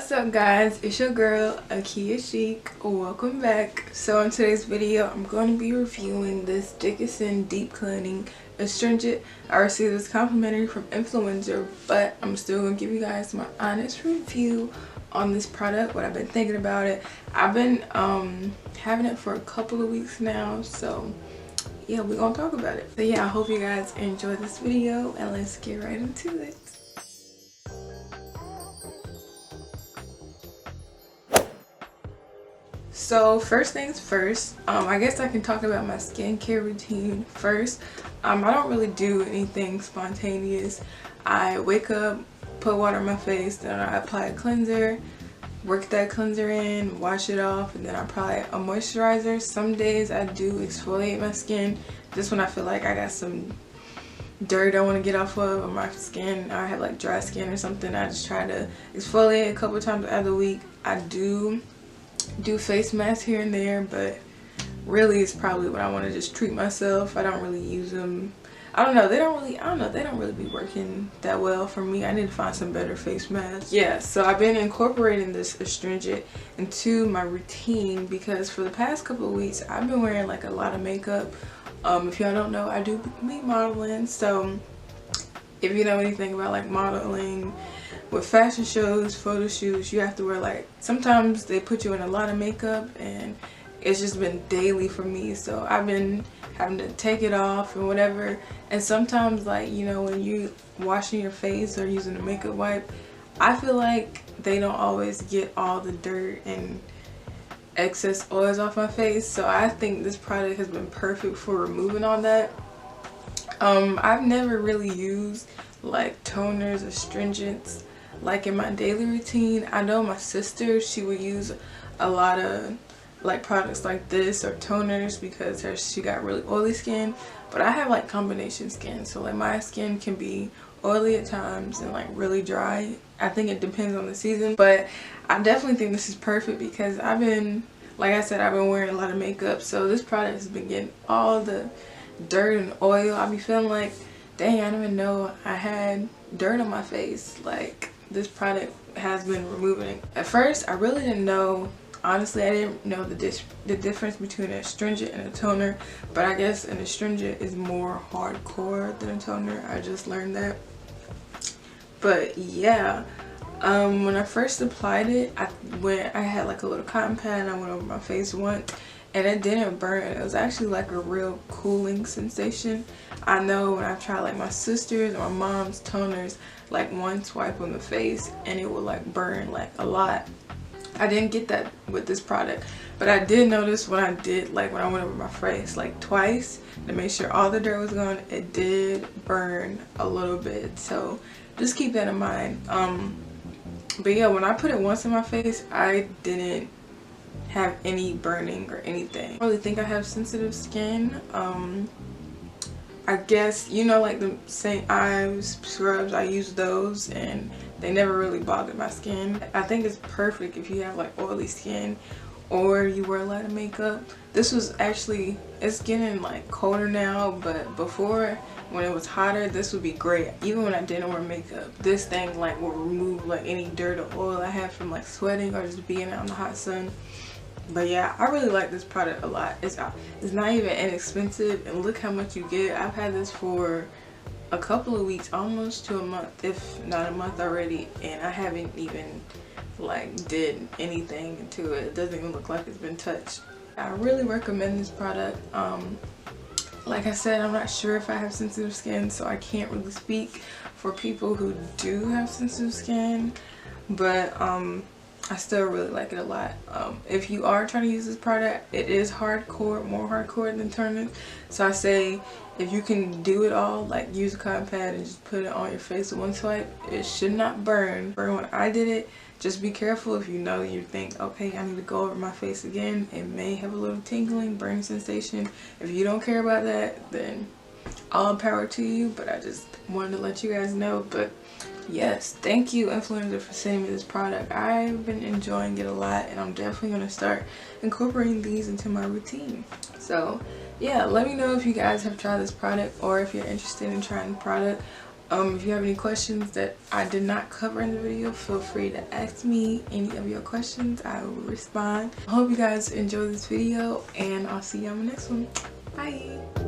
What's up guys, it's your girl akeyachic. Welcome back. So in today's video I'm going to be reviewing this Dickinson's Deep Cleaning Astringent. I received this complimentary from Influenster, but I'm still going to give you guys my honest review on this product, what I've been thinking about it. I've been having it for a couple of weeks now, so yeah, we're gonna talk about it. So yeah, I hope you guys enjoy this video and let's get right into it. So first things first, I guess I can talk about my skincare routine first. I don't really do anything spontaneous. I wake up, put water on my face, then I apply a cleanser, work that cleanser in, wash it off, and then I apply a moisturizer. Some days I do exfoliate my skin just when I feel like I got some dirt I want to get off of my skin, or I have like dry skin or something. I just try to exfoliate a couple times out of the week. I do face masks here and there, but really it's probably when I want to just treat myself. I don't really use them. I don't know, they don't really be working that well for me. I need to find some better face masks. Yeah, so I've been incorporating this astringent into my routine because for the past couple of weeks I've been wearing like a lot of makeup. If y'all don't know, I do be modeling, so if you know anything about like modeling with fashion shows, photo shoots, you have to wear like, sometimes they put you in a lot of makeup and it's just been daily for me. So I've been having to take it off and whatever. And sometimes, like, you know, when you washing your face or using a makeup wipe, I feel like they don't always get all the dirt and excess oils off my face. So I think this product has been perfect for removing all that. I've never really used like toners or astringents like in my daily routine. I know my sister, she would use a lot of like products like this or toners because she got really oily skin, but I have like combination skin, so like my skin can be oily at times and like really dry. I think it depends on the season, but I definitely think this is perfect because I've been, like I said, I've been wearing a lot of makeup, so this product has been getting all the dirt and oil. I be feeling like, dang, I didn't even know I had dirt on my face. Like, this product has been removing. At first I really didn't know. Honestly, I didn't know the difference between an astringent and a toner, but I guess an astringent is more hardcore than a toner. I just learned that. But yeah, when I first applied it, I had like a little cotton pad and I went over my face once and it didn't burn. It was actually like a real cooling sensation. I know when I tried like my sister's or my mom's toners, like one swipe on the face and it would like burn like a lot. I didn't get that with this product, but I did notice when I went over my face like twice to make sure all the dirt was gone, it did burn a little bit. So just keep that in mind. But yeah, when I put it once in my face, I didn't have any burning or anything. I don't really think I have sensitive skin. I guess, you know, like the St. Ives scrubs, I use those and they never really bothered my skin. I think it's perfect if you have like oily skin or you wear a lot of makeup. This was actually, it's getting like colder now, but before when it was hotter, this would be great. Even when I didn't wear makeup, this thing like will remove like any dirt or oil I have from like sweating or just being out in the hot sun. But yeah, I really like this product a lot. It's not even inexpensive, and look how much you get. I've had this for a couple of weeks, almost to a month, if not a month already, and I haven't even like did anything to it. It doesn't even look like it's been touched. I really recommend this product. Like I said, I'm not sure if I have sensitive skin, so I can't really speak for people who do have sensitive skin, but I still really like it a lot. If you are trying to use this product, it is hardcore, more hardcore than toners. So I say if you can do it all, like use a cotton pad and just put it on your face with one swipe, it should not burn. When I did it, just be careful. If you know you think, okay, I need to go over my face again, it may have a little tingling, burning sensation. If you don't care about that, then all power to you, but I just wanted to let you guys know. But yes, thank you Influencer for sending me this product. I've been enjoying it a lot and I'm definitely going to start incorporating these into my routine. So yeah, let me know if you guys have tried this product or if you're interested in trying the product. If you have any questions that I did not cover in the video, feel free to ask me any of your questions. I will respond. I hope you guys enjoy this video, and I'll see you on the next one. Bye.